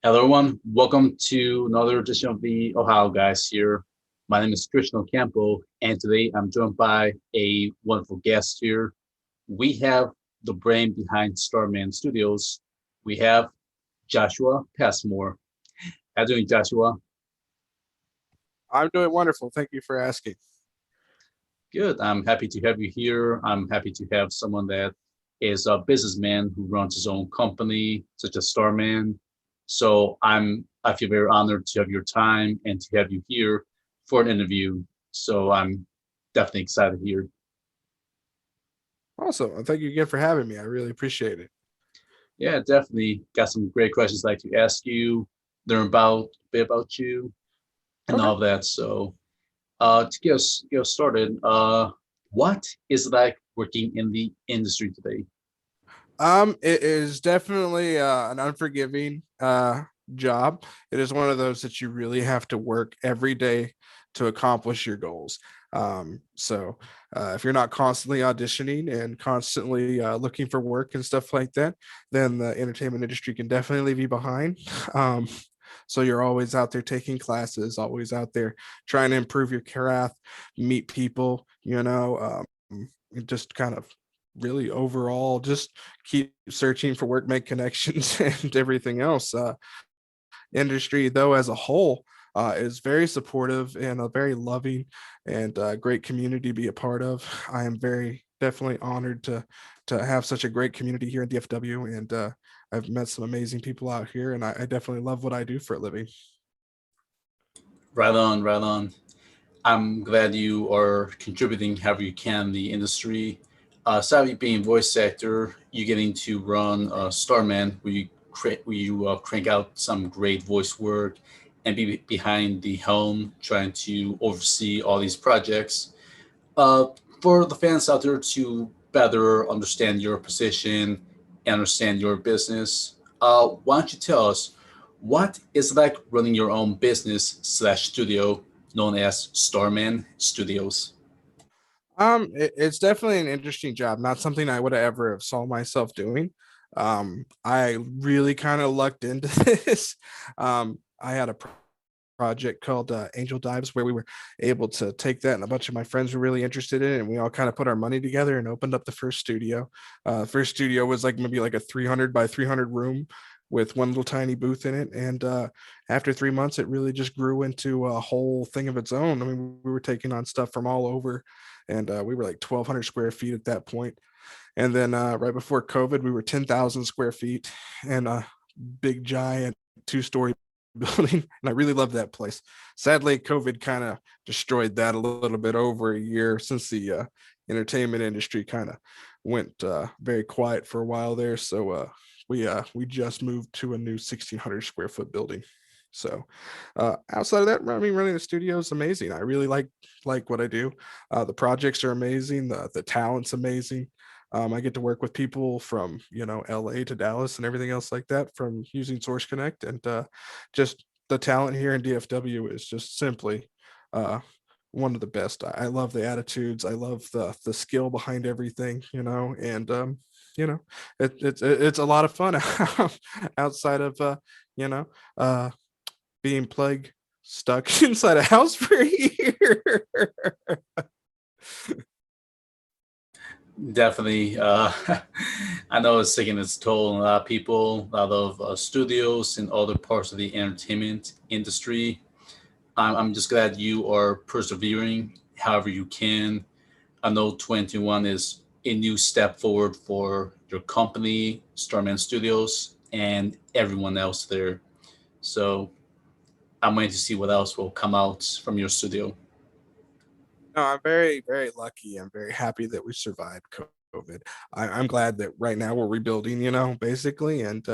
Hello, everyone. Welcome to another edition of the Ohio Guys here. My name is Christian Ocampo, and today I'm joined by a wonderful guest here. We have the brain behind StarMan Studios. We have Joshua Passmore. How you doing, Joshua? I'm doing wonderful. Thank you for asking. Good. I'm happy to have you here. I'm happy to have someone that is a businessman who runs his own company, such as Starman. I feel very honored to have your time and to have you here for an interview. So I'm definitely excited here. Awesome. Thank you again for having me. I really appreciate it. Yeah, definitely got some great questions I'd like to ask you, learn about a bit about you and Okay. all of that. To get us started, what is it like working in the industry today? It is definitely an unforgiving job. It is one of those that you really have to work every day to accomplish your goals. If you're not constantly auditioning and constantly looking for work and stuff like that, then the entertainment industry can definitely leave you behind. Um, so you're always out there taking classes, always out there trying to improve your craft, meet people, just kind of really overall just keep searching for work, make connections and everything else. Industry though as a whole is very supportive and a very loving and great community to be a part of. I am very definitely honored to have such a great community here in DFW, and I've met some amazing people out here, and I definitely love what I do for a living. Right on, right on. I'm glad you are contributing however you can in the industry. Savvy being voice actor, you getting to run Starman, where you crank out some great voice work and be behind the helm, trying to oversee all these projects. Uh, for the fans out there to better understand your position and understand your business, why don't you tell us what is it like running your own business slash studio known as Starman Studios? It's definitely an interesting job, not something I would have ever have saw myself doing. I really kind of lucked into this. I had a project called Angel Dives, where we were able to take that, and a bunch of my friends were really interested in it, and we all kind of put our money together and opened up the first studio. First studio was like maybe like a 300 by 300 room with one little tiny booth in it, and after 3 months it really just grew into a whole thing of its own. I mean, we were taking on stuff from all over, and we were like 1,200 square feet at that point. And then right before COVID, we were 10,000 square feet and a big giant two-story building, and I really love that place. Sadly, COVID kind of destroyed that a little bit over a year, since the entertainment industry kind of went very quiet for a while there. So we just moved to a new 1,600 square foot building. So outside of that, I mean, running the studio is amazing. I really like what I do. The projects are amazing. The talent's amazing. I get to work with people from LA to Dallas and everything else like that from using Source Connect, and just the talent here in DFW is just simply uh, one of the best. I love the attitudes. I love the skill behind everything, and you know, it's a lot of fun outside of you know uh, being plague stuck inside a house for a year. Definitely. I know it's taking its toll on a lot of people, a lot of studios and other parts of the entertainment industry. I'm just glad you are persevering however you can. I know 21 is a new step forward for your company, Starman Studios, and everyone else there. So I'm waiting to see what else will come out from your studio. No, I'm very, very lucky. I'm very happy that we survived COVID. I'm glad that right now we're rebuilding, basically, and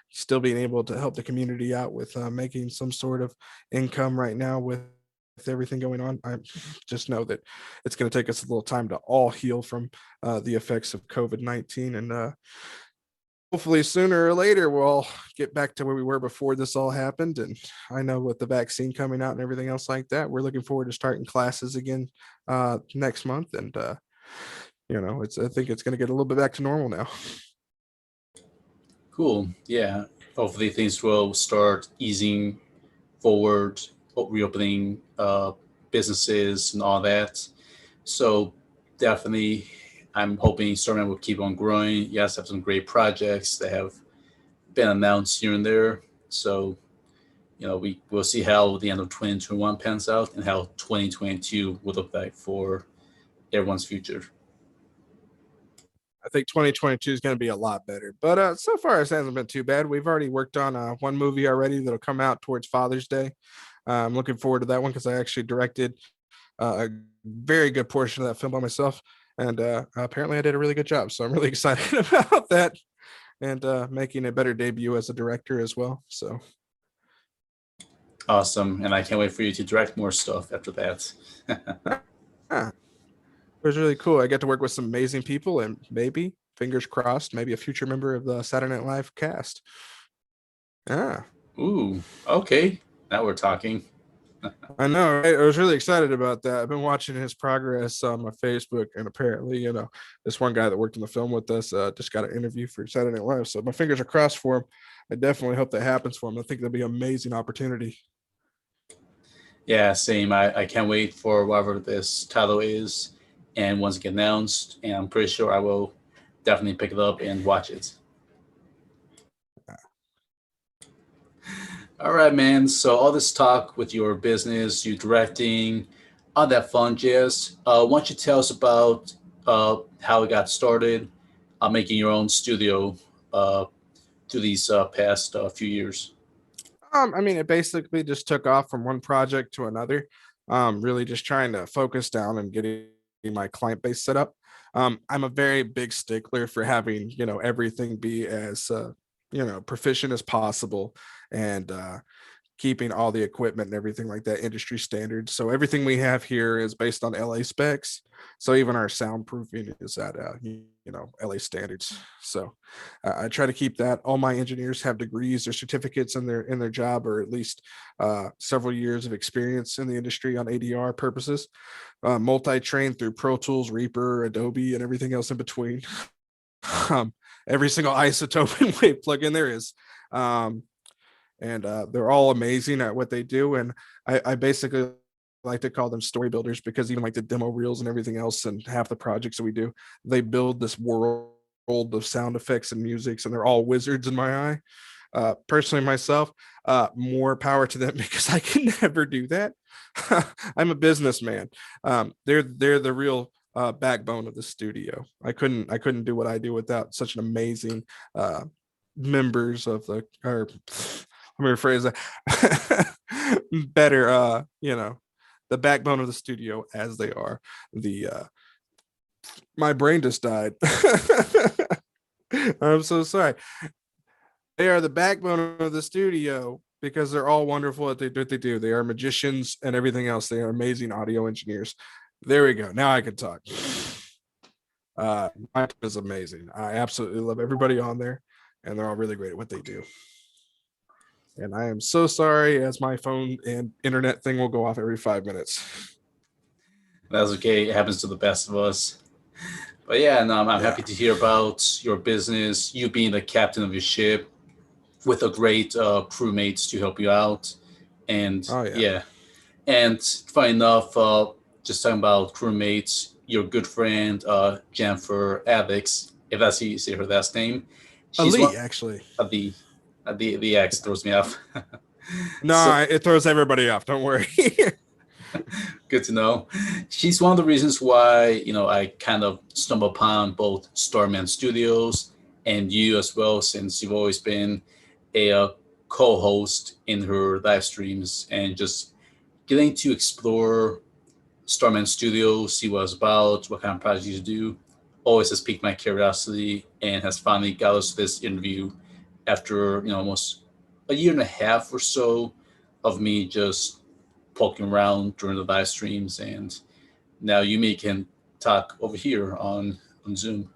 still being able to help the community out with making some sort of income right now with everything going on. I just know that it's going to take us a little time to all heal from the effects of COVID-19, and hopefully sooner or later we'll get back to where we were before this all happened. And I know with the vaccine coming out and everything else like that, we're looking forward to starting classes again next month. And I think it's going to get a little bit back to normal now. Cool. Yeah. Hopefully, things will start easing forward, reopening businesses and all that. So definitely, I'm hoping StarMan will keep on growing. Yes, have some great projects that have been announced here and there. So we'll see how the end of 2021 pans out and how 2022 will look like for everyone's future. I think 2022 is going to be a lot better. But so far, it hasn't been too bad. We've already worked on one movie already that'll come out towards Father's Day. I'm looking forward to that one because I actually directed a very good portion of that film by myself. And apparently, I did a really good job. So I'm really excited about that and making a better debut as a director as well. So, Awesome. And I can't wait for you to direct more stuff after that. yeah, it was really cool. I get to work with some amazing people and maybe, fingers crossed, maybe a future member of the Saturday Night Live cast. Yeah. Ooh, okay. Now we're talking. I know, right? I was really excited about that. I've been watching his progress on my Facebook, and apparently, this one guy that worked in the film with us just got an interview for Saturday Night Live. So my fingers are crossed for him. I definitely hope that happens for him. I think that'd be an amazing opportunity. Yeah, same. I can't wait for whatever this title is and once it gets announced. And I'm pretty sure I will definitely pick it up and watch it. All right, man. So all this talk with your business, you directing, all that fun jazz. Why don't you tell us about how it got started, making your own studio through these past few years? I mean, it basically just took off from one project to another. Really just trying to focus down and getting my client base set up. I'm a very big stickler for having, everything be as proficient as possible and keeping all the equipment and everything like that industry standards. So everything we have here is based on LA specs. So even our soundproofing is at LA standards. So I try to keep that. All my engineers have degrees or certificates in their job, or at least several years of experience in the industry on ADR purposes. Multi-trained through Pro Tools, Reaper, Adobe, and everything else in between. um, every single isotope and wave plugin there is. And they're all amazing at what they do. And I basically like to call them story builders because even like the demo reels and everything else and half the projects that we do, they build this world of sound effects and musics, and they're all wizards in my eye. Personally, myself, more power to them because I can never do that. I'm a businessman. They're the real backbone of the studio. I couldn't do what I do without such an amazing members of the or let me rephrase that better the backbone of the studio as they are the my brain just died. I'm so sorry. They are the backbone of the studio because they're all wonderful at what they do. They are magicians and everything else. They are amazing audio engineers. There we go. Now I can talk. My team is amazing. I absolutely love everybody on there, and they're all really great at what they do. And I am so sorry, as my phone and internet thing will go off every 5 minutes. That's okay. It happens to the best of us. But yeah, no, I'm Yeah. happy to hear about your business, you being the captain of your ship with a great crewmates to help you out. And Oh yeah. yeah, and funny enough, just talking about crewmates, your good friend Jennifer Alex, if that's how you say her last name, she's one Ali, actually. of the X throws me off. So No, it throws everybody off. Don't worry. good to know. She's one of the reasons why I kind of stumbled upon both Starman Studios and you as well, since you've always been a co-host in her live streams, and just getting to explore Starman Studios, see what it's about, what kind of projects you do, always has piqued my curiosity and has finally got us this interview after almost a year and a half or so of me just poking around during the live streams, and now you me can talk over here on Zoom.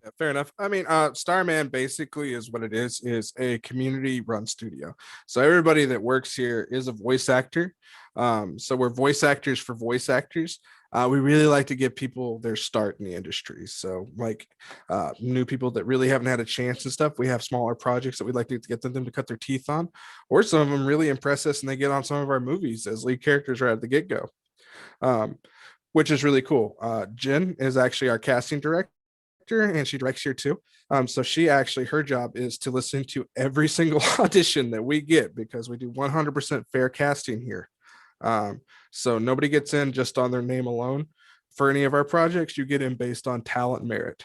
Yeah, fair enough. I mean, Starman basically is what it is a community run studio. So everybody that works here is a voice actor. So we're voice actors for voice actors. We really like to give people their start in the industry. So, like new people that really haven't had a chance and stuff, we have smaller projects that we'd like to get them to cut their teeth on, or some of them really impress us and they get on some of our movies as lead characters right at the get go, um, which is really cool. Jen is actually our casting director and she directs here too. So she actually, her job is to listen to every single audition that we get because we do 100% fair casting here. Um, so nobody gets in just on their name alone. For any of our projects, you get in based on talent merit.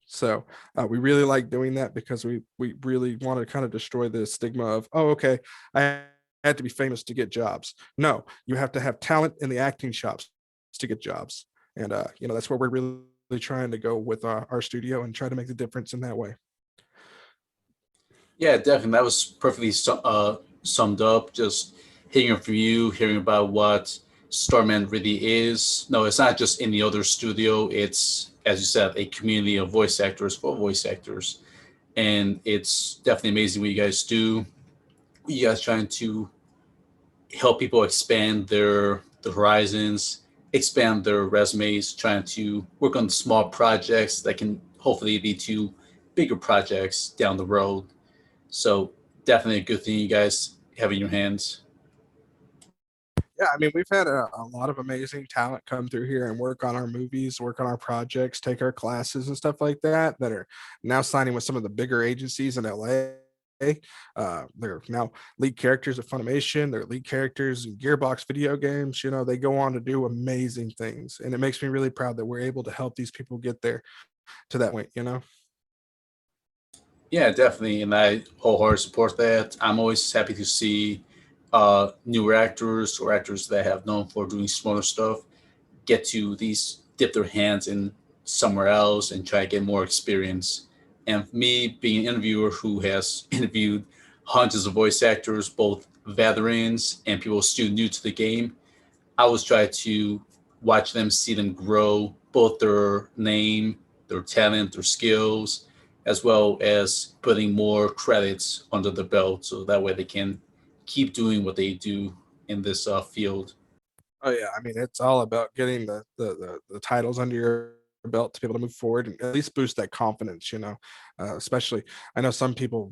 So we really like doing that because we really want to kind of destroy the stigma of, oh, okay, I had to be famous to get jobs. No, you have to have talent in the acting shops to get jobs, and that's where we're really trying to go with our studio and try to make the difference in that way. Yeah, definitely. That was perfectly summed up. Just hearing from you, hearing about what Starman really is. No, it's not just any other studio. It's, as you said, a community of voice actors for voice actors. And it's definitely amazing what you guys do. You guys trying to help people expand their horizons, expand their resumes, trying to work on small projects that can hopefully lead to bigger projects down the road. So definitely a good thing you guys have in your hands. Yeah, I mean, we've had a lot of amazing talent come through here and work on our movies, work on our projects, take our classes and stuff like that are now signing with some of the bigger agencies in LA. They're now lead characters of Funimation, they're lead characters in Gearbox video games. They go on to do amazing things. And it makes me really proud that we're able to help these people get there to that point. Yeah, definitely, and I wholeheartedly support that. I'm always happy to see newer actors or actors that have known for doing smaller stuff get to these dip their hands in somewhere else and try to get more experience. And me being an interviewer who has interviewed hundreds of voice actors, both veterans and people still new to the game, I always try to watch them, see them grow, both their name, their talent, their skills, as well as putting more credits under the belt so that way they can keep doing what they do in this field. Oh yeah, I mean it's all about getting the titles under your belt to be able to move forward and at least boost that confidence. Especially, I know some people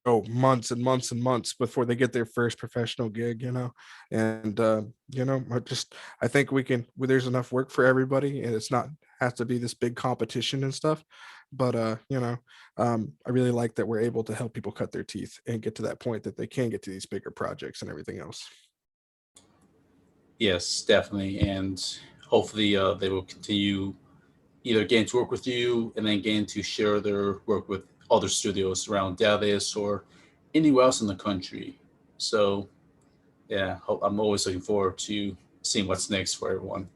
go months and months and months before they get their first professional gig. And I think there's enough work for everybody, and it's not has to be this big competition and stuff. But I really like that we're able to help people cut their teeth and get to that point that they can get to these bigger projects and everything else. Yes, definitely. And hopefully they will continue either getting to work with you and then getting to share their work with other studios around Dallas or anywhere else in the country. So, yeah, I'm always looking forward to seeing what's next for everyone.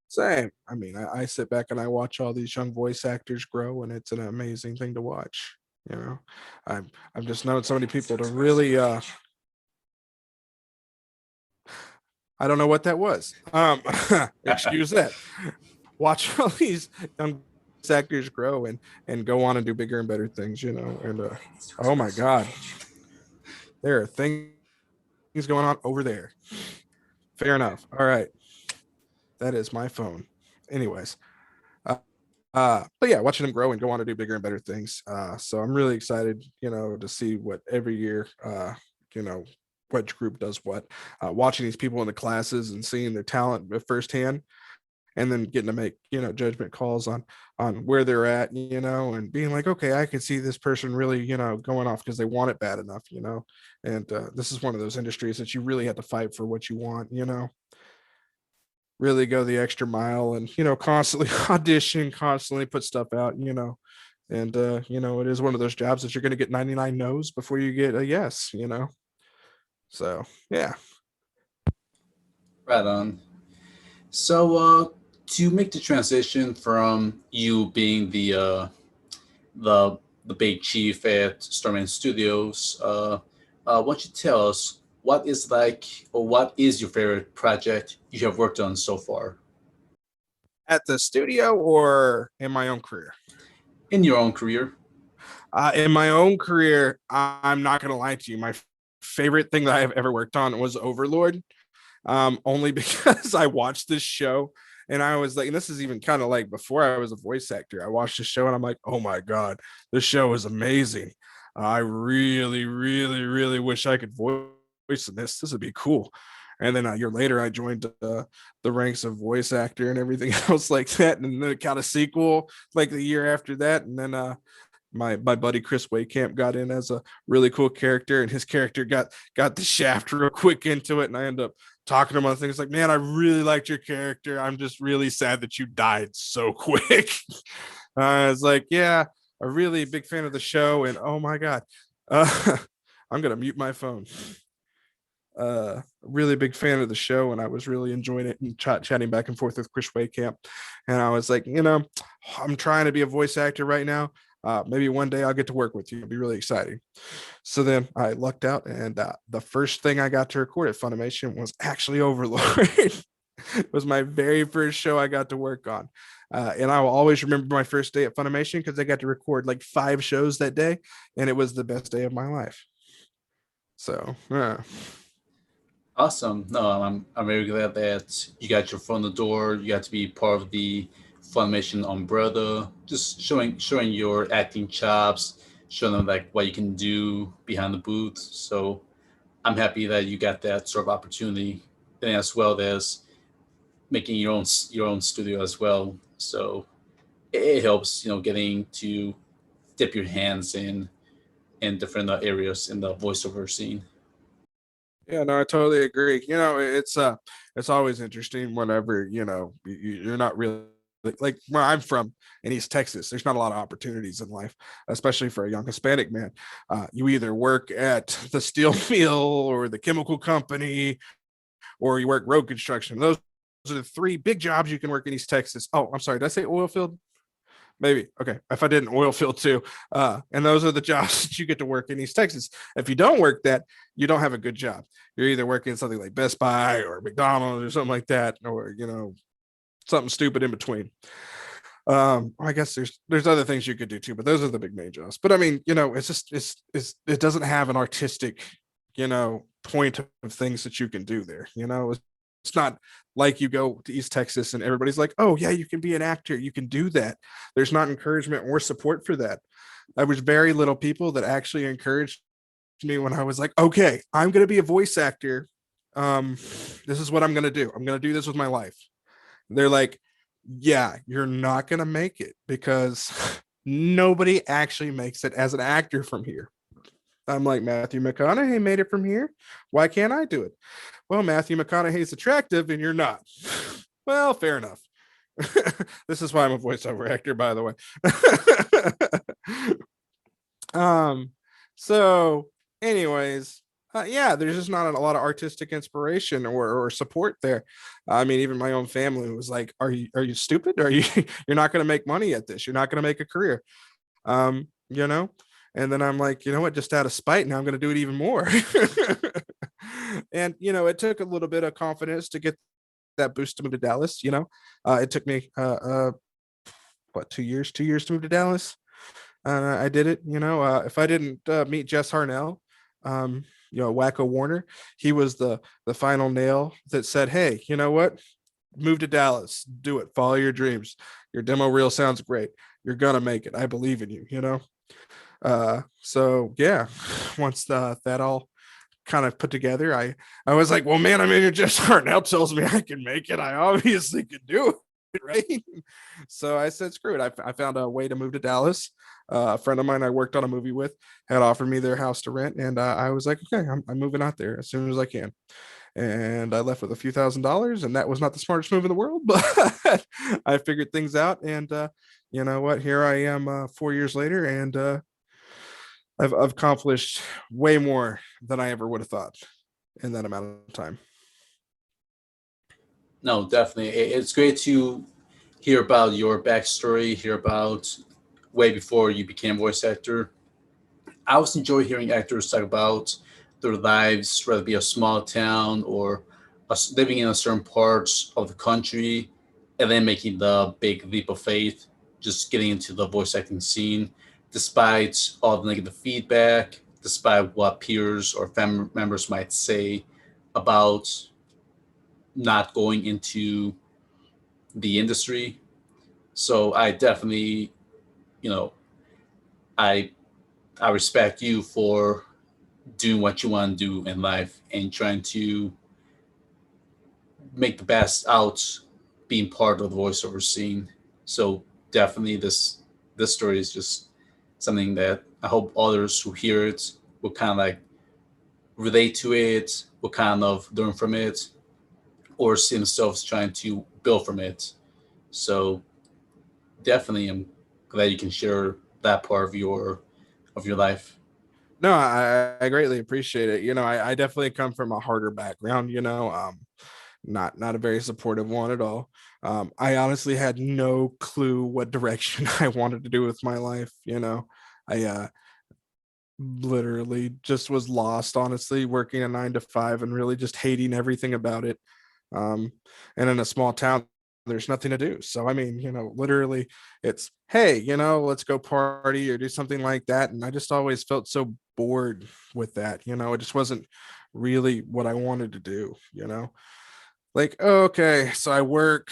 Same. I mean, I sit back and I watch all these young voice actors grow, and it's an amazing thing to watch. You know, I've just known so many people to really. I don't know what that was. Excuse that. Watch all these young voice actors grow and go on and do bigger and better things. And oh my God, there are things going on over there. Fair enough. All right, that is my phone. Anyways, Uh, but yeah, watching them grow and go on to do bigger and better things. So I'm really excited, to see what every year, you know, which group does what. Watching these people in the classes and seeing their talent firsthand, and then getting to make judgment calls on where they're at, and being like, okay, I can see this person really, going off because they want it bad enough. And this is one of those industries that you really have to fight for what you want. Really go the extra mile and constantly audition, constantly put stuff out. And it is one of those jobs that you're going to get 99 no's before you get a yes. So yeah. Right on. So, to make the transition from you being the big chief at StarMan Studios, why don't you tell us what is like or what is your favorite project you have worked on so far At the studio or in my own career? in your own career? In my own career, I'm not going to lie to you, my favorite thing that I have ever worked on was Overlord. Only because I watched this show And I was like, and this is even kind of like before I was a voice actor. I watched the show and I'm like, oh my god, this show is amazing. I really, really, really wish I could voice in this. This would be cool. And then a year later, I joined the ranks of voice actor and everything else like that. And then it got a sequel like the year after that. And then my buddy Chris Waycamp got in as a really cool character, and his character got the shaft real quick into it, and I end up talking to him on things like, man, I really liked your character. I'm just really sad that you died so quick. I was like, yeah, a really big fan of the show, and oh my god, I'm gonna mute my phone. Really big fan of the show, and I was really enjoying it and chatting back and forth with Chris Waycamp. And I was like, I'm trying to be a voice actor right now. Maybe one day I'll get to work with you. It'll be really exciting. So then I lucked out, and the first thing I got to record at Funimation was actually Overlord. It was my very first show I got to work on. And I will always remember my first day at Funimation because I got to record like 5 shows that day, and it was the best day of my life. So, yeah. Awesome. No, I'm very glad that you got your foot in the door. You got to be part of the Funimation umbrella, just showing your acting chops, showing them like what you can do behind the booth. So I'm happy that you got that sort of opportunity, and as well as making your own studio as well. So it helps, getting to dip your hands in different areas in the voiceover scene. Yeah, no, I totally agree. It's always interesting whenever you're not really like where I'm from in East Texas. There's not a lot of opportunities in life, especially for a young Hispanic man. You either work at the steel mill or the chemical company, or you work road construction. Those are the 3 big jobs you can work in East Texas. Oh, I'm sorry, did I say oil field? Maybe. Okay. If I didn't, oil field too. And those are the jobs that you get to work in East Texas. If you don't work that, you don't have a good job. You're either working something like Best Buy or McDonald's or something like that, or something stupid in between. I guess there's other things you could do too, but those are the big main jobs. But I mean, it's just it doesn't have an artistic, point of things that you can do there. It's not like you go to East Texas and everybody's like, oh yeah, you can be an actor, you can do that. There's not encouragement or support for that. There was very little people that actually encouraged me when I was like, okay, I'm gonna be a voice actor. This is what I'm gonna do. I'm gonna do this with my life. They're like, yeah, you're not going to make it because nobody actually makes it as an actor from here. I'm like, Matthew McConaughey made it from here. Why can't I do it? Well, Matthew McConaughey's attractive and you're not. Well, fair enough. This is why I'm a voiceover actor, by the way. um, so, anyways, yeah, there's just not a lot of artistic inspiration or support there. I mean, even my own family was like, "Are you stupid? Are you you're not going to make money at this? You're not going to make a career?" Um, you know. And then I'm like, you know what? Just out of spite, now I'm going to do it even more. And it took a little bit of confidence to get that boost to move to Dallas. It took me what 2 years? 2 years to move to Dallas. I did it. If I didn't meet Jess Harnell, Wacko Warner, he was the final nail that said, "Hey, you know what? Move to Dallas, do it, follow your dreams. Your demo reel sounds great. You're gonna make it. I believe in you." So yeah, once that all kind of put together, I was like, well, man, I mean, Jess Harnell tells me I can make it. I obviously can do it, right? So I said, screw it. I found a way to move to Dallas. A friend of mine I worked on a movie with had offered me their house to rent, and I was like, okay, I'm moving out there as soon as I can. And I left with a few $1,000s, and that was not the smartest move in the world, but I figured things out. And you know what? Here I am 4 years later, and I've accomplished way more than I ever would have thought in that amount of time. No, definitely. It's great to hear about your backstory, hear about way before you became voice actor. I always enjoy hearing actors talk about their lives, whether it be a small town or living in a certain parts of the country, and then making the big leap of faith, just getting into the voice acting scene, despite all the negative feedback, despite what peers or family members might say about not going into the industry. So I definitely, you know, I I respect you for doing what you want to do in life and trying to make the best out being part of the voiceover scene. So definitely this story is just something that I hope others who hear it will kind of like relate to it, will kind of learn from it, or see themselves trying to build from it. So definitely I'm glad you can share that part of your life. No, I greatly appreciate it. I definitely come from a harder background, not a very supportive one at all. I honestly had no clue what direction I wanted to do with my life. I literally just was lost, honestly, working a 9 to 5 and really just hating everything about it. Um, and in a small town, there's nothing to do. So, I mean, literally it's, hey, let's go party or do something like that. And I just always felt so bored with that. It just wasn't really what I wanted to do, like, oh, okay, so I work,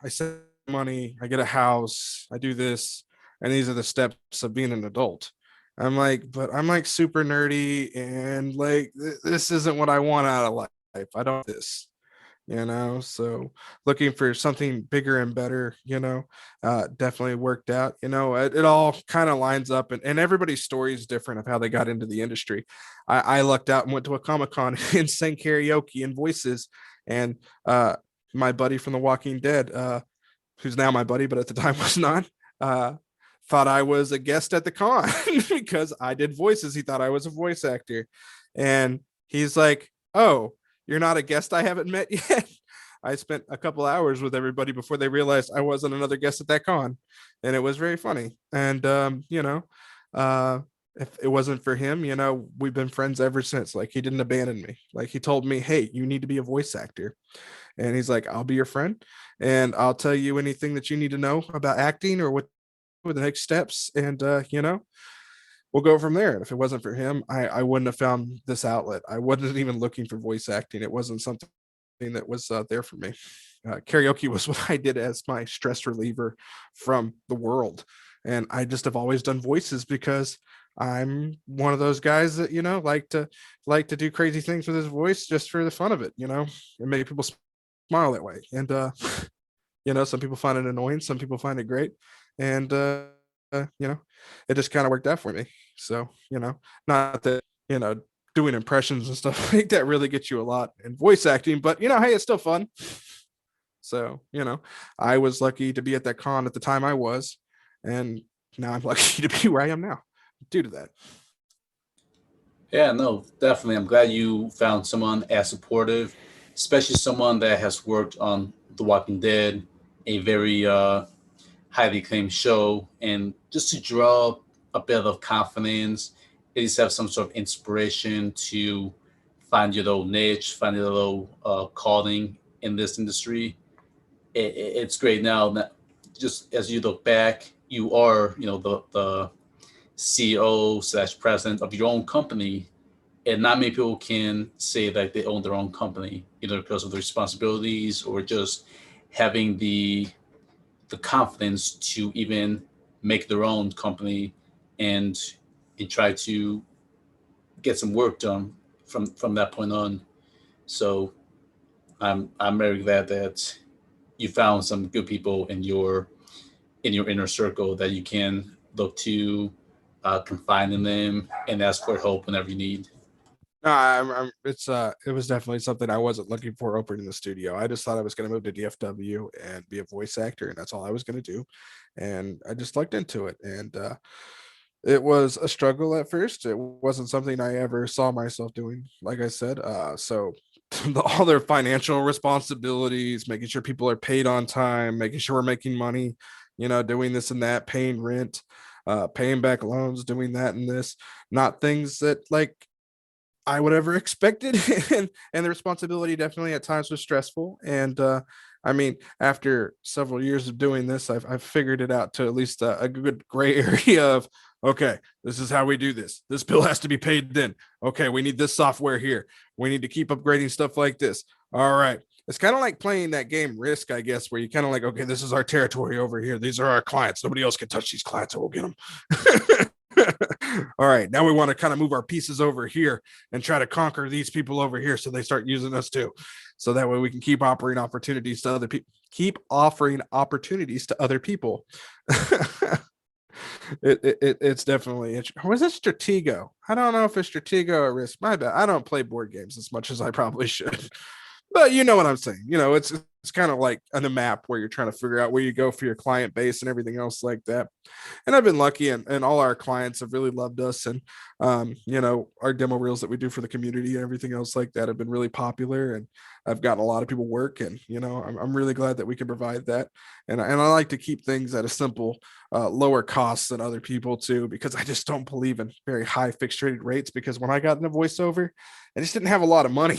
I save money, I get a house, I do this, and these are the steps of being an adult. I'm like, but I'm like super nerdy and like this isn't what I want out of life. I don't want this, so looking for something bigger and better, definitely worked out. It all kind of lines up, and everybody's story is different of how they got into the industry. I lucked out and went to a comic-con and sang karaoke and voices, and my buddy from The Walking Dead, who's now my buddy but at the time was not, uh thought I was a guest at the con because I did voices. He thought I was a voice actor, and he's like, oh, you're not a guest I haven't met yet. I spent a couple hours with everybody before they realized I wasn't another guest at that con, and it was very funny. And uh if it wasn't for him, we've been friends ever since. Like, he didn't abandon me. Like, he told me, hey, you need to be a voice actor, and he's like, I'll be your friend, and I'll tell you anything that you need to know about acting or what the next steps, and we'll go from there. And if it wasn't for him, I wouldn't have found this outlet. I wasn't even looking for voice acting. It wasn't something that was there for me. Karaoke was what I did as my stress reliever from the world, and I just have always done voices because I'm one of those guys that like to do crazy things with his voice just for the fun of it, and make people smile that way. And some people find it annoying, some people find it great, and it just kind of worked out for me. So, not that doing impressions and stuff like that really gets you a lot in voice acting, but hey, it's still fun. So, I was lucky to be at that con at the time I was, and now I'm lucky to be where I am now due to that. Yeah, no, definitely. I'm glad you found someone as supportive, especially someone that has worked on The Walking Dead, a very highly acclaimed show, and just to draw a bit of confidence, at least have some sort of inspiration to find your little niche, find your little calling in this industry. It's great now that just as you look back, you are, the CEO slash president of your own company, and not many people can say that they own their own company, either because of the responsibilities or just having the confidence to even make their own company and and try to get some work done from that point on. So I'm very glad that you found some good people in your inner circle that you can look to, confide in them, and ask for help whenever you need. No, it was definitely something I wasn't looking for opening the studio. I just thought I was going to move to DFW and be a voice actor, and that's all I was going to do. And I just looked into it, and it was a struggle at first. It wasn't something I ever saw myself doing, like I said. So all their financial responsibilities, making sure people are paid on time, making sure we're making money, doing this and that, paying rent, paying back loans, doing that and this, not things that like I would ever expected. And the responsibility definitely at times was stressful. And I mean, after several years of doing this, I've figured it out to at least a good gray area of, okay, this is how we do this. This bill has to be paid then. Okay, we need this software here. We need to keep upgrading stuff like this. All right. It's kind of like playing that game Risk, I guess, where you kind of like, okay, this is our territory over here. These are our clients. Nobody else can touch these clients, so we'll get them. All right, now we want to kind of move our pieces over here and try to conquer these people over here so they start using us too. So that way we can keep offering opportunities to other people. Keep offering opportunities to other people. It's definitely interesting. Was it Stratego? I don't know if it's Stratego or Risk. My bad. I don't play board games as much as I probably should. But you know what I'm saying. It's kind of like on the map where you're trying to figure out where you go for your client base and everything else like that. And I've been lucky, and all our clients have really loved us. And our demo reels that we do for the community and everything else like that have been really popular. And I've gotten a lot of people work, and I'm really glad that we can provide that. And I like to keep things at a simple, lower costs than other people too, because I just don't believe in very high fixed rated rates. Because when I got into voiceover, I just didn't have a lot of money,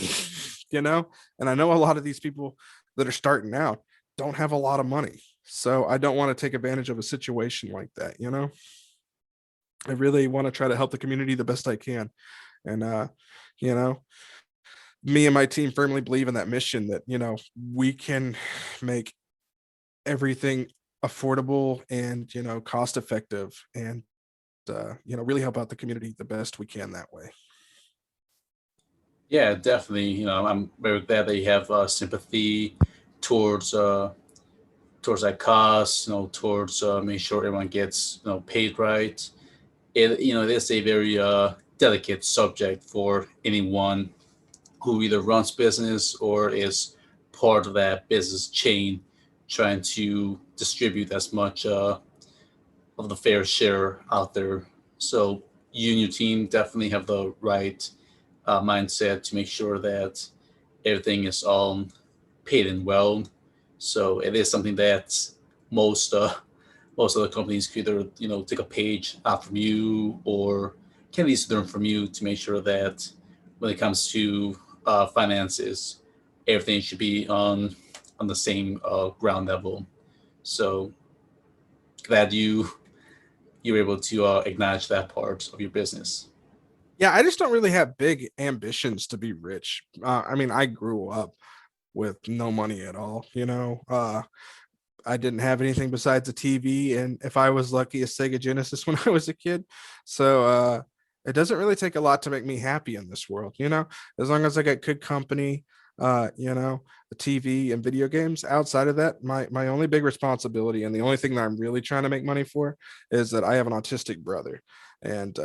you know, and I know a lot of these people that are starting out don't have a lot of money. So I don't want to take advantage of a situation like that. I really want to try to help the community the best I can. And you know, me and my team firmly believe in that mission that, we can make everything affordable and, cost effective, and really help out the community the best we can that way. Yeah, definitely. I'm very glad that you have sympathy towards towards that cause. Towards making sure everyone gets paid right. It is a very delicate subject for anyone who either runs business or is part of that business chain, trying to distribute as much of the fair share out there. So you and your team definitely have the right mindset to make sure that everything is all paid and well. So it is something that most most other companies could either take a page out from you or can at least learn from you to make sure that when it comes to finances, everything should be on the same ground level. So glad you were able to acknowledge that part of your business. Yeah, I just don't really have big ambitions to be rich. I mean, I grew up with no money at all. I didn't have anything besides a TV, and if I was lucky, a Sega Genesis when I was a kid. So it doesn't really take a lot to make me happy in this world. As long as I got good company, the TV and video games. Outside of that, my only big responsibility and the only thing that I'm really trying to make money for is that I have an autistic brother, and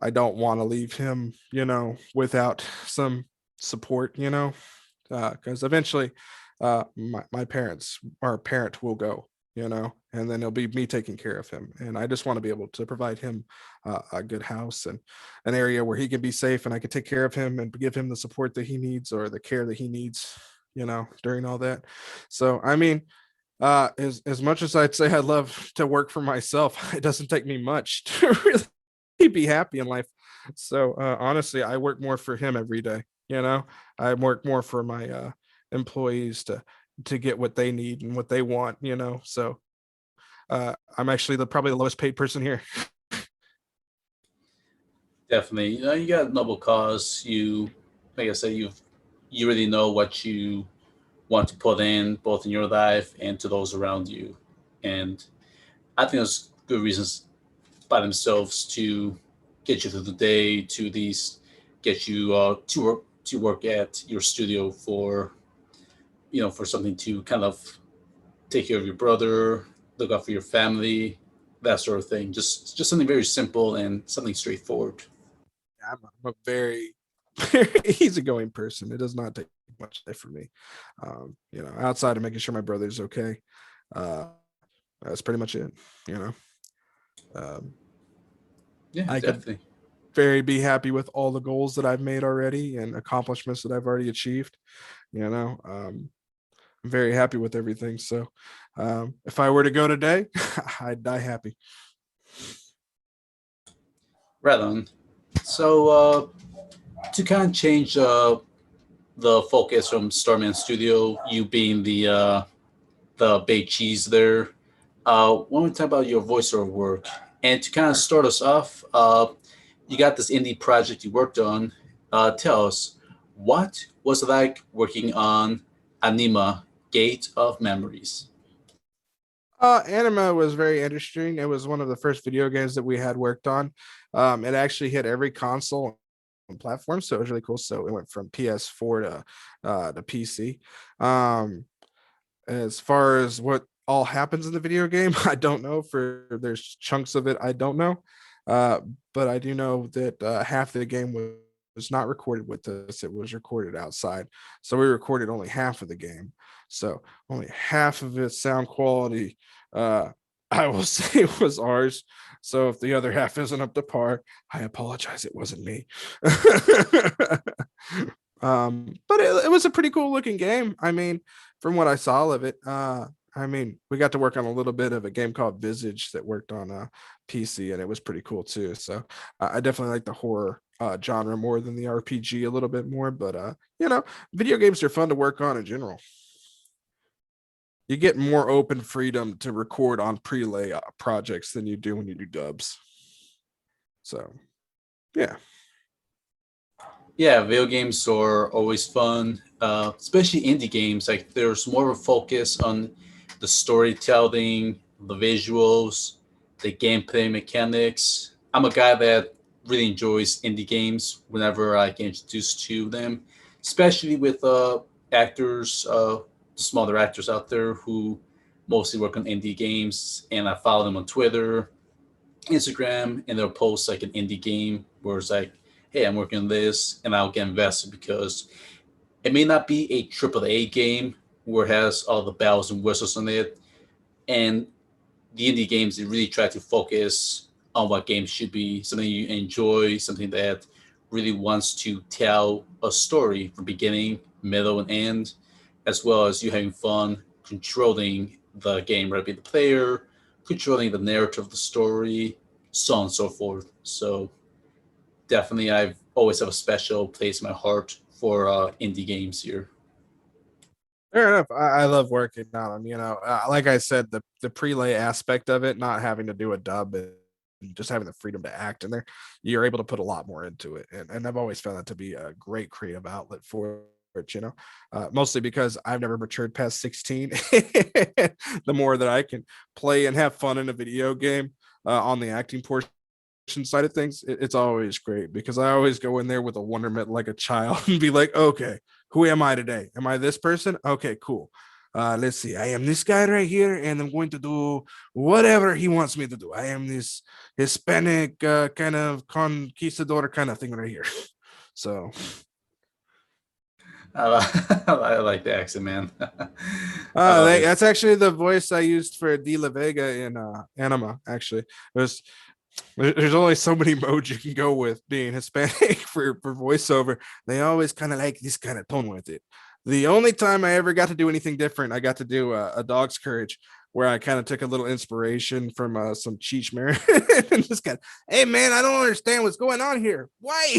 I don't want to leave him, without some support. Because eventually my parents, our parent will go, and then it'll be me taking care of him. And I just want to be able to provide him a good house and an area where he can be safe, and I can take care of him and give him the support that he needs or the care that he needs, during all that. So, I mean, as much as I'd say I love to work for myself, it doesn't take me much to really be happy in life. So honestly, I work more for him every day. I work more for my employees to get what they need and what they want. So I'm actually probably the lowest paid person here. Definitely, you got a noble cause. Like I said, you really know what you want to put in both in your life and to those around you, and I think there's good reasons by themselves to get you through the day, to these get you to work at your studio for for something to kind of take care of your brother, look out for your family, that sort of thing. Just something very simple and something straightforward. I'm a very, very easygoing person. It does not take much for me. Outside of making sure my brother's okay, uh, that's pretty much it. You know, um, Yeah, I could definitely. very be happy with all the goals that I've made already and accomplishments that I've already achieved. I'm very happy with everything. So, if I were to go today, I'd die happy. Right on. So to kind of change the focus from StarMan Studio, you being the baked cheese there, when we talk about your voiceover work, and to kind of start us off, you got this indie project you worked on. Tell us, what was it like working on Anima Gate of Memories. Anima was very interesting. It was one of the first video games that we had worked on. It actually hit every console and platform, so it was really cool. So it went from PS4 to PC. Um, as far as what all happens in the video game, I don't know. For there's chunks of it I don't know, uh, but I do know that half of the game was not recorded with us. It was recorded outside, so we recorded only half of the game. So only half of its sound quality, uh, I will say, was ours. So if the other half isn't up to par, I apologize. It wasn't me. But it was a pretty cool looking game. I mean, from what I saw of it, I mean, we got to work on a little bit of a game called Visage that worked on a PC, and it was pretty cool too. So I definitely like the horror genre more than the RPG a little bit more. But video games are fun to work on in general. You get more open freedom to record on prelay projects than you do when you do dubs. So yeah. Yeah, video games are always fun, especially indie games. Like there's more of a focus on the storytelling, the visuals, the gameplay mechanics. I'm a guy that really enjoys indie games whenever I get introduced to them, especially with actors, the smaller actors out there who mostly work on indie games, and I follow them on Twitter, Instagram, and they'll post like an indie game where it's like, hey, I'm working on this, and I'll get invested because it may not be a triple A game where it has all the bells and whistles on it. And the indie games, they really try to focus on what games should be something you enjoy, something that really wants to tell a story from beginning, middle, and end, as well as you having fun controlling the game, whether it be the player, controlling the narrative of the story, so on and so forth. So definitely, I've always have a special place in my heart for indie games here. Fair enough. I love working on them. Like I said, the prelay aspect of it, not having to do a dub and just having the freedom to act in there, you're able to put a lot more into it. And I've always found that to be a great creative outlet for it, mostly because I've never matured past 16. The more that I can play and have fun in a video game on the acting portion side of things, it's always great because I always go in there with a wonderment like a child and be like, okay, who am I today? Am I this person? Okay, cool. Let's see. I am this guy right here, and I'm going to do whatever he wants me to do. I am this Hispanic kind of conquistador kind of thing right here. So, I like the accent, man. I love it. that's actually the voice I used for De La Vega in Anima. Actually, it was there's only so many modes you can go with being Hispanic for voiceover. They always kind of like this kind of tone with it. The only time I ever got to do anything different, I got to do a Dog's Courage, where I kind of took a little inspiration from some Cheech Marin and just got, hey man, I don't understand what's going on here. Why?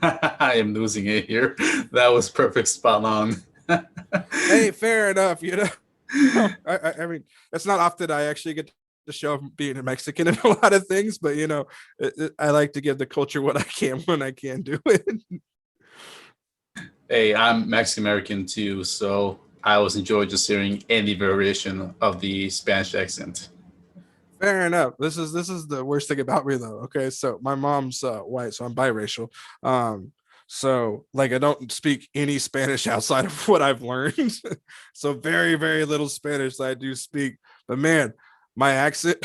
I am losing it here. That was perfect, spot on. Hey, fair enough. I mean, it's not often I actually get to show being a Mexican in a lot of things, but I like to give the culture what I can when I can do it. Hey, I'm Mexican American too, so I always enjoy just hearing any variation of the Spanish accent. Fair enough. This is the worst thing about me though. Okay, so my mom's white, so I'm biracial. So like I don't speak any Spanish outside of what I've learned. So very, very little Spanish that I do speak. But man, my accent,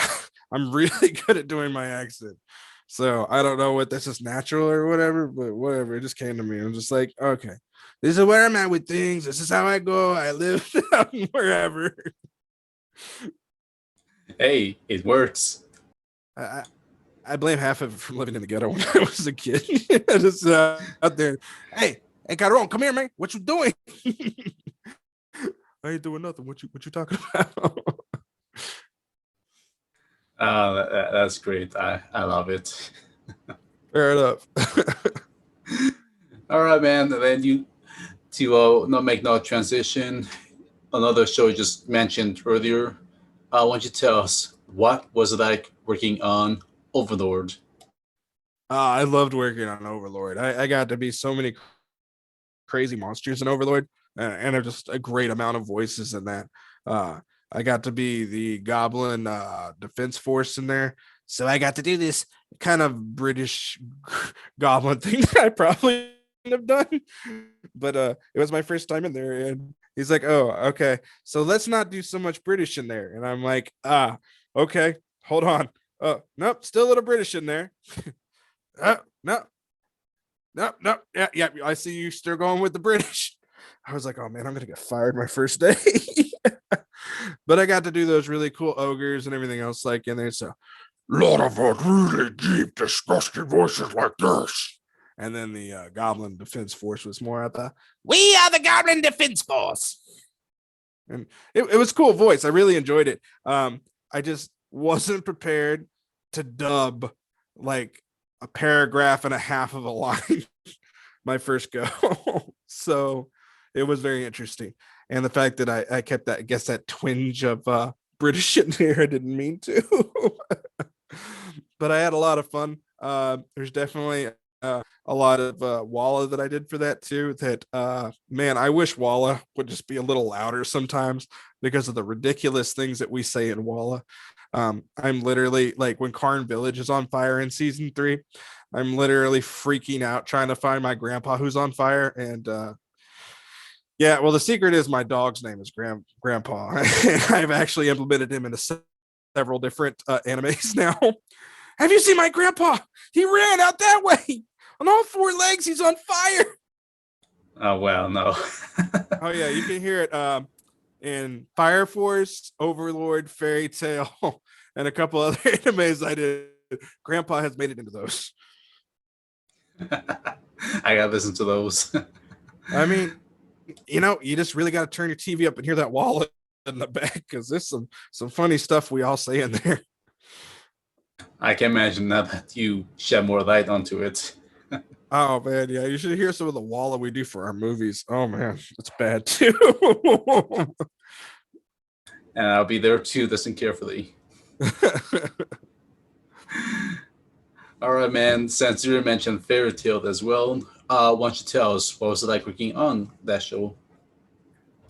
I'm really good at doing my accent. So I don't know what this is natural or whatever, but whatever. It just came to me. I'm just like, okay, this is where I'm at with things. This is how I go. I live wherever. Hey, it works. I, I blame half of it from living in the ghetto when I was a kid. Just out there, hey, Caron, come here, man. What you doing? I ain't doing nothing. What you talking about? That's great. I love it. Fair enough. All right, man. And then you to not make no transition. Another show you just mentioned earlier. Why don't you tell us what was it like working on Overlord? I loved working on Overlord. I got to be so many crazy monsters in Overlord, and there's just a great amount of voices in that. I got to be the Goblin defense force in there, so I got to do this kind of British Goblin thing that I probably wouldn't have done, but it was my first time in there, and he's like, "Oh, okay, so let's not do so much British in there," and I'm like, okay, hold on, nope, still a little British in there. No, no, no, yeah, yeah, I see you still going with the British. I was like, oh man, I'm gonna get fired my first day. But I got to do those really cool ogres and everything else like in there. So lot of really deep, disgusting voices like this. And then the Goblin Defense Force was more at the "We are the Goblin Defense Force," and it was cool voice. I really enjoyed it. I just wasn't prepared to dub like a paragraph and a half of a line my first go. So it was very interesting. And the fact that I kept that, I guess, that twinge of British in there, I didn't mean to. But I had a lot of fun. There's definitely a lot of Walla that I did for that too. That man, I wish Walla would just be a little louder sometimes because of the ridiculous things that we say in Walla. I'm literally like when Karn Village is on fire in season 3, I'm literally freaking out trying to find my grandpa who's on fire. And yeah, well, the secret is my dog's name is Grandpa. I've actually implemented him into several different animes now. Have you seen my grandpa? He ran out that way on all 4 legs. He's on fire. Oh well, no. Oh yeah, you can hear it in Fire Force, Overlord, Fairy Tale, and a couple other animes I did. Grandpa has made it into those. I gotta listen to those. I mean, you just really got to turn your TV up and hear that wall in the back because there's some funny stuff we all say in there. I can imagine now that you shed more light onto it. Oh man, yeah, you should hear some of the walla we do for our movies. Oh man, it's bad too. And I'll be there too, listen carefully. All right, man. Since you mentioned Fairy Tale as well, why don't you tell us what was it like working on that show?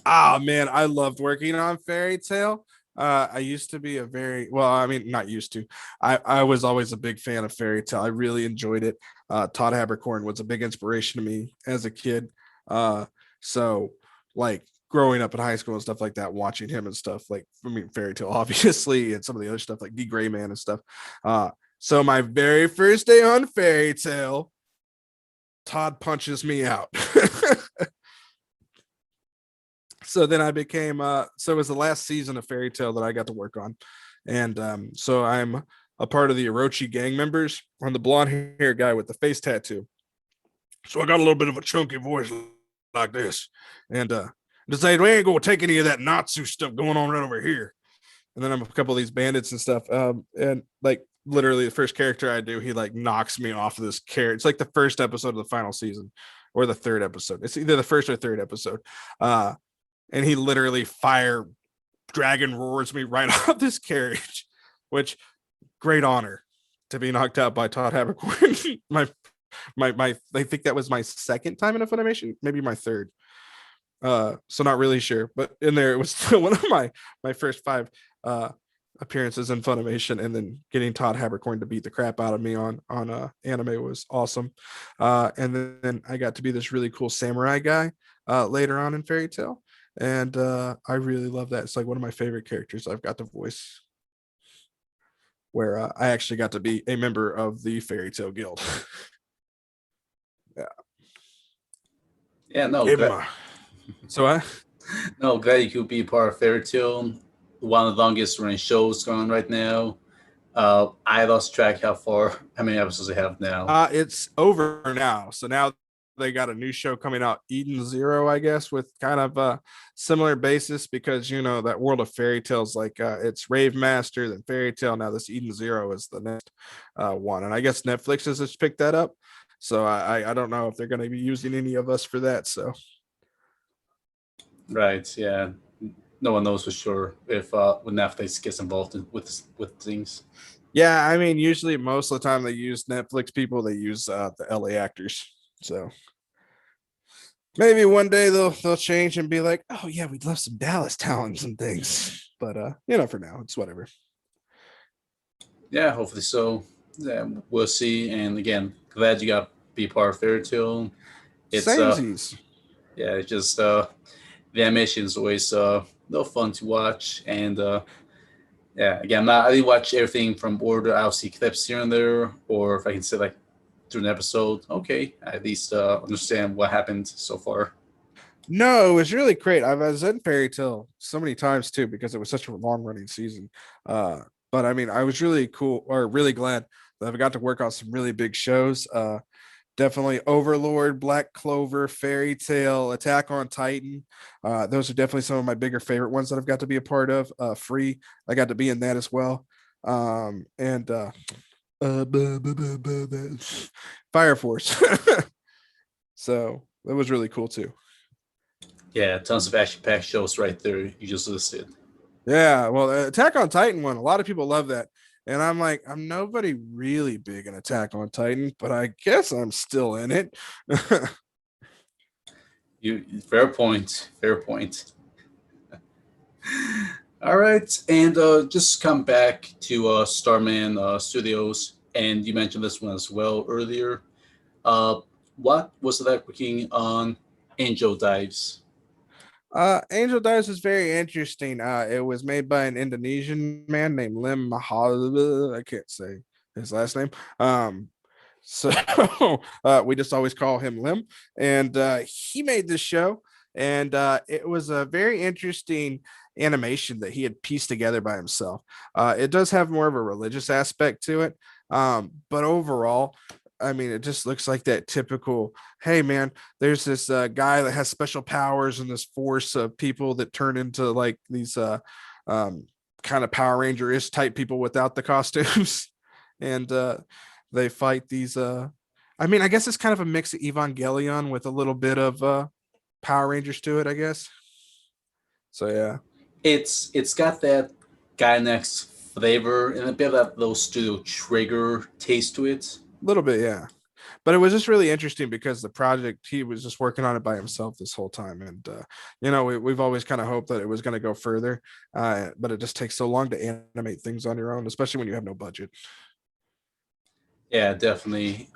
Oh man, I loved working on Fairy Tale. I used to be a very well, I mean, not used to. I was always a big fan of Fairy Tale. I really enjoyed it. Todd Habercorn was a big inspiration to me as a kid. So like growing up in high school and stuff like that, watching him and stuff like I mean Fairy Tale, obviously, and some of the other stuff like D Gray Man and stuff. So my very first day on Fairy Tale, Todd punches me out. So then I became so it was the last season of Fairy Tale that I got to work on. And so I'm a part of the Orochi gang members. I'm the blonde hair guy with the face tattoo. So I got a little bit of a chunky voice like this. And to say we ain't gonna take any of that Natsu stuff going on right over here. And then I'm a couple of these bandits and stuff. And like literally the first character I do, he like knocks me off of this character. It's like the first episode of the final season or the third episode. It's either the first or third episode. And he literally fire dragon roars me right off this carriage, which great honor to be knocked out by Todd Habercorn. my I think that was my second time in a Funimation, maybe my third. So not really sure, but in there it was still one of my first 5 appearances in Funimation, and then getting Todd Habercorn to beat the crap out of me on anime was awesome. And then I got to be this really cool samurai guy later on in Fairy Tale. And I really love that. It's like one of my favorite characters I've got to voice, where I actually got to be a member of the Fairy Tale Guild. Yeah. Yeah, no, Emma. So no, glad you could be part of Fairy Tale, one of the longest running shows going on right now. I lost track how many episodes they have now. It's over now. So now they got a new show coming out, Eden Zero, I guess, with kind of a similar basis because that world of Fairy Tales, like it's Rave Master, then Fairy Tale. Now this Eden Zero is the next one, and I guess Netflix has just picked that up. So I don't know if they're going to be using any of us for that. So Right? Yeah. No one knows for sure if when Netflix gets involved with things. yeah, I mean, usually most of the time they use Netflix people, they use the LA actors. So Maybe one day they'll change and be like, oh yeah, we'd love some Dallas talents and things. But for now, it's whatever. Yeah, hopefully so. Yeah, we'll see. And again, glad you got to be part of Fairy Tale. It's Samesies. yeah, it's just the animation is always no fun to watch. And yeah, again, I didn't watch everything from order. I'll see clips here and there, or if I can say like through an episode, okay, I at least understand what happened so far. No, it was really great. I was in Fairy Tale so many times too because it was such a long running season. But I mean, I was really cool or really glad that I got to work on some really big shows. Definitely Overlord, Black Clover, Fairy Tale, Attack on Titan. Those are definitely some of my bigger favorite ones that I've got to be a part of. Free, I got to be in that as well. And Fire Force. So that was really cool too. Yeah, tons of action-packed shows right there you just listed. Yeah, well, Attack on Titan one, a lot of people love that. And I'm like, I'm nobody really big in Attack on Titan, but I guess I'm still in it. You fair point. Fair point. All right, and just come back to Starman Studios, and you mentioned this one as well earlier. Uh, what was it like working on Angel Dives? Angel Dice is very interesting. It was made by an Indonesian man named Lim Mahal. I can't say his last name. So we just always call him Lim, and he made this show, and it was a very interesting animation that he had pieced together by himself. It does have more of a religious aspect to it, but overall, I mean, it just looks like that typical. Hey, man, there's this guy that has special powers and this force of people that turn into like these um, kind of Power Ranger-ish type people without the costumes, and they fight these. I mean, I guess it's kind of a mix of Evangelion with a little bit of Power Rangers to it, I guess. So yeah, It's got that guy next flavor and a bit of that little Studio Trigger taste to it. a little bit, yeah. But it was just really interesting because the project he was just working on it by himself this whole time, and we've always kind of hoped that it was going to go further, but it just takes so long to animate things on your own, especially when you have no budget. Yeah, definitely.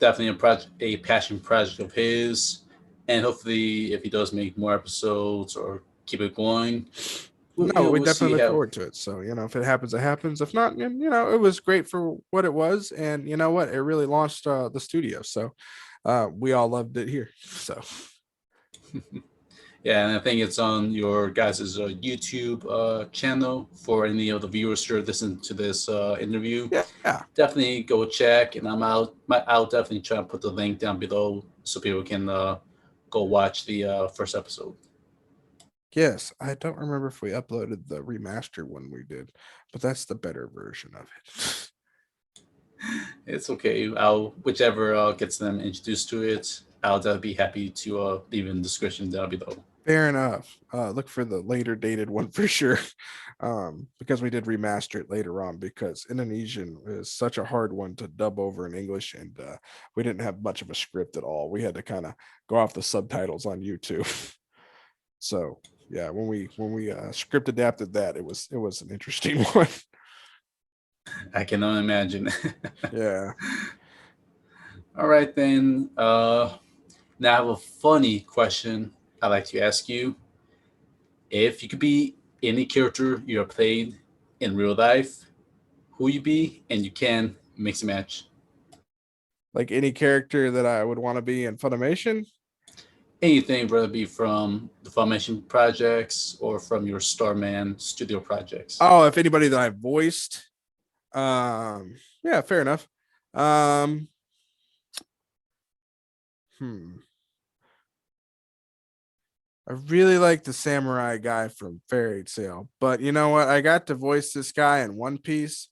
Definitely a passion project of his, and hopefully, if he does make more episodes or keep it going, No, we we'll definitely see look how. forward to it. So if it happens, it happens. If not, it was great for what it was, and you know what, it really launched the studio. So we all loved it here. So Yeah, and I think it's on your guys' YouTube channel for any of the viewers who are listening to this interview. yeah, Definitely go check, and I'll definitely try and put the link down below so people can go watch the first episode. yes, I don't remember if we uploaded the remaster one we did, but that's the better version of it. It's okay. I'll whichever gets them introduced to it. I'll definitely be happy to leave in the description down below. Fair enough. Look for the later dated one for sure. Because we did remaster it later on because Indonesian is such a hard one to dub over in English, and we didn't have much of a script at all. We had to kind of go off the subtitles on YouTube. So yeah, when we script adapted that, it was an interesting one. I can only imagine. Yeah. All right then. Now I have a funny question I'd like to ask you. If you could be any character you have played in real life, who you be, and you can mix and match Like any character that I would want to be in Funimation. anything, whether it be from the Formation projects or from your Starman Studio projects. Oh, if anybody that I voiced. Yeah, fair enough. Um, hmm. I really like the samurai guy from Fairy Tale, but you know what? I got to voice this guy in One Piece.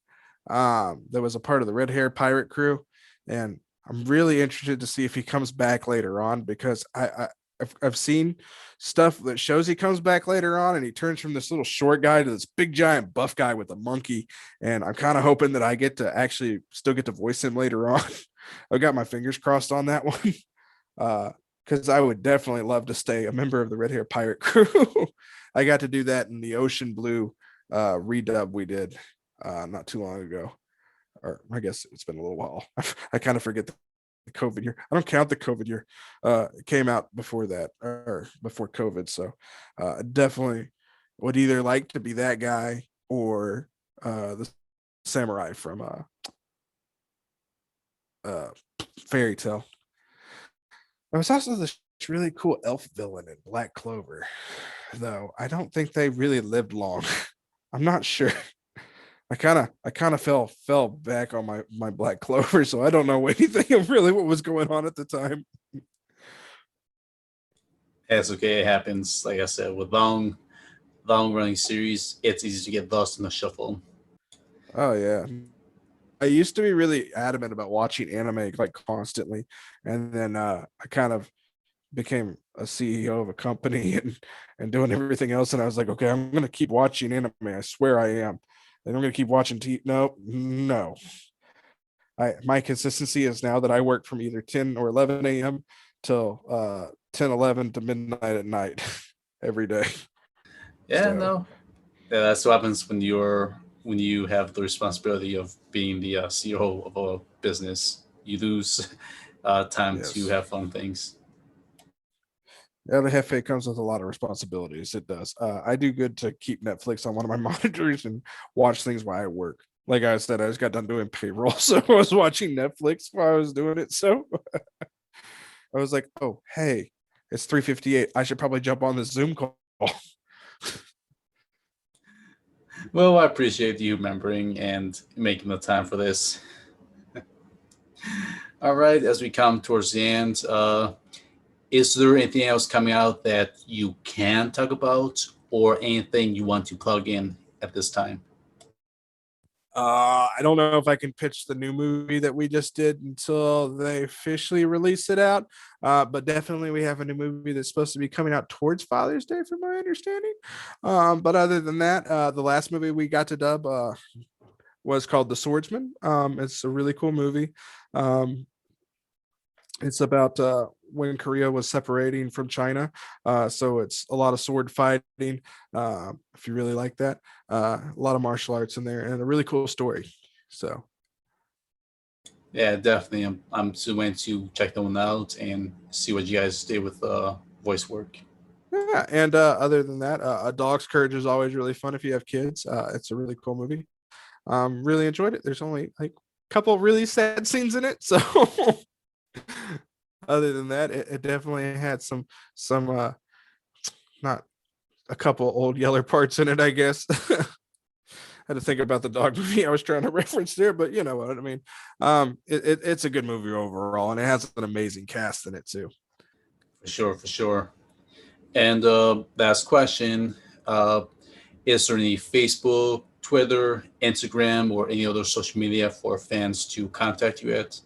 That was a part of the Red Hair Pirate crew, and I'm really interested to see if he comes back later on because I've seen stuff that shows he comes back later on and he turns from this little short guy to this big giant buff guy with a monkey, and I'm kind of hoping that I get to actually still get to voice him later on. I got my fingers crossed on that one. because I would definitely love to stay a member of the Red Hair Pirate crew. I got to do that in the Ocean Blue redub we did not too long ago, or I guess it's been a little while. I kind of forget the COVID year. I don't count the COVID year. It came out before that or before COVID, so definitely would either like to be that guy or the samurai from uh, Fairy Tale. There was also this really cool elf villain in Black Clover, though I don't think they really lived long. I'm not sure. I kind of fell back on my Black Clover, so I don't know anything of really what was going on at the time. It's okay. It happens. Like I said, with long running series, it's easy to get lost in the shuffle. Oh yeah. I used to be really adamant about watching anime like constantly, and then I kind of became a CEO of a company and doing everything else, and I was like, okay, I'm gonna keep watching anime. I swear I am. And I'm gonna keep watching no, no. My consistency is now that I work from either 10 or 11 a.m. till 10, 11 to midnight at night every day. Yeah, So no, yeah, that's what happens when you have the responsibility of being the CEO of a business. You lose time to yes. have fun things. Yeah, the Hefe comes with a lot of responsibilities. It does. I do good to keep Netflix on one of my monitors and watch things while I work. Like I said, I just got done doing payroll, so I was watching Netflix while I was doing it. So I was like, "Oh, hey, it's 3:58. I should probably jump on this Zoom call." Well, I appreciate you remembering and making the time for this. All right, as we come towards the end, is there anything else coming out that you can talk about, or anything you want to plug in at this time? I don't know if I can pitch the new movie that we just did until they officially release it out. But definitely we have a new movie that's supposed to be coming out towards Father's Day, from my understanding. But other than that, the last movie we got to dub was called The Swordsman. It's a really cool movie. Um, it's about when Korea was separating from China. So it's a lot of sword fighting. If you really like that, a lot of martial arts in there, and a really cool story. So Yeah, definitely. I'm still going to check that one out and see what you guys did with voice work. yeah, and other than that, A Dog's Courage is always really fun if you have kids. It's a really cool movie. Really enjoyed it. There's only like a couple really sad scenes in it, so other than that, it definitely had some not a couple old yeller parts in it, I guess. Had to think about the dog movie I was trying to reference there, but you know what I mean. It's a good movie overall, and it has an amazing cast in it too. For sure, for sure. And last question: is there any Facebook, Twitter, Instagram, or any other social media for fans to contact you at?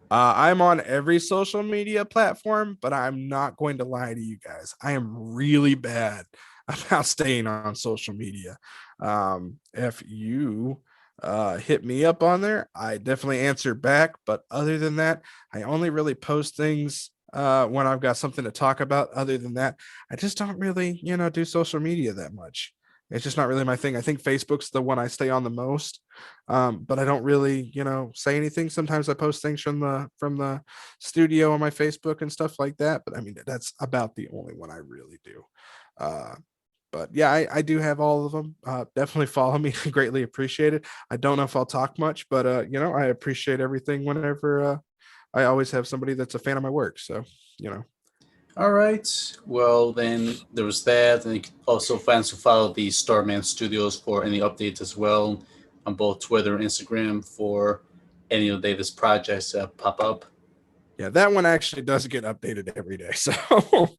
I'm on every social media platform, but I'm not going to lie to you guys. I am really bad about staying on social media. If you hit me up on there, I definitely answer back. But other than that, I only really post things when I've got something to talk about. Other than that, I just don't really, do social media that much. It's just not really my thing. I think Facebook's the one I stay on the most, but I don't really, say anything. Sometimes I post things from the studio on my Facebook and stuff like that. But I mean, that's about the only one I really do. Uh, but yeah, I do have all of them. Definitely follow me. Greatly appreciate it. I don't know if I'll talk much, but I appreciate everything whenever I always have somebody that's a fan of my work. So, you know. All right. Well, then there was that, and you can also fans to follow the StarMan Studios for any updates as well on both Twitter and Instagram for any of the latest projects that pop up. Yeah, that one actually does get updated every day. So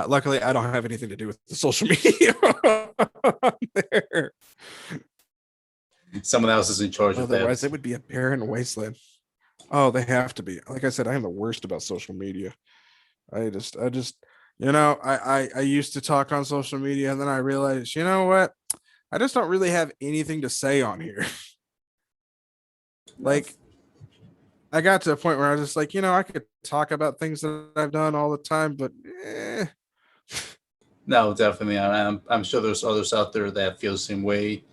luckily I don't have anything to do with the social media on there. Someone else is in charge of Otherwise, that. it would be a barren wasteland. Oh, they have to be. Like I said, I am the worst about social media. I just, I used to talk on social media, and then I realized, you know what? I just don't really have anything to say on here. No, Like I got to a point where I was just like, I could talk about things that I've done all the time, but No, definitely. I'm sure there's others out there that feel the same way.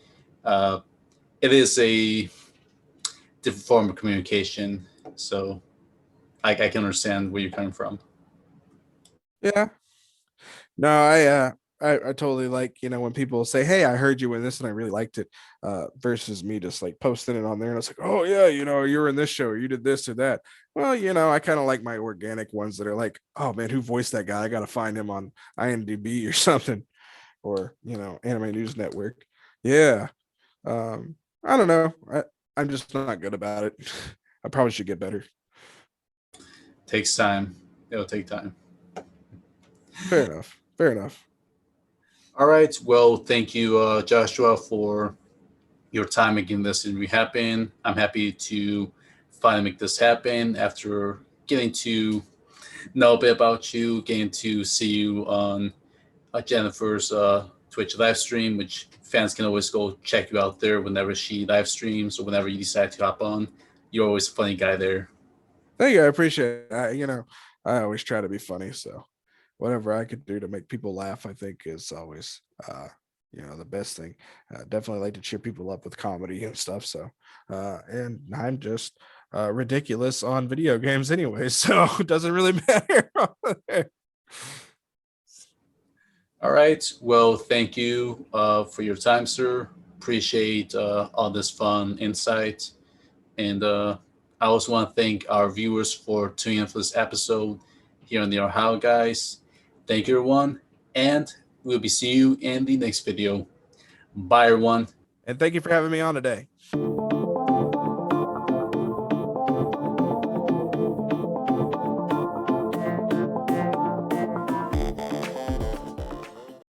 Uh, it is a different form of communication, so I can understand where you're coming from. yeah. No, I totally like, when people say, "Hey, I heard you in this and I really liked it," versus me just like posting it on there and it's like, "Oh yeah, you were in this show or you did this or that." Well, I kind of like my organic ones that are like, "Oh man, who voiced that guy? I gotta find him on IMDb or something," or Anime News Network. Yeah. I don't know. I'm just not good about it. I probably should get better. Takes time. It'll take time. Fair enough. Fair enough. All right. Well, thank you, Joshua, for your time making this interview happen. I'm happy to finally make this happen after getting to know a bit about you, getting to see you on Jennifer's Twitch live stream, which fans can always go check you out there whenever she live streams or whenever you decide to hop on. You're always a funny guy there. Thank you. I appreciate it. I always try to be funny. So whatever I could do to make people laugh, I think is always, the best thing. Definitely like to cheer people up with comedy and stuff. So, and I'm just ridiculous on video games anyway. So it doesn't really matter. All right. Well, thank you for your time, sir. Appreciate all this fun insight. And I also want to thank our viewers for tuning in for this episode here on the Ohio Guys. Thank you, everyone. And we'll be seeing you in the next video. Bye, everyone. And thank you for having me on today.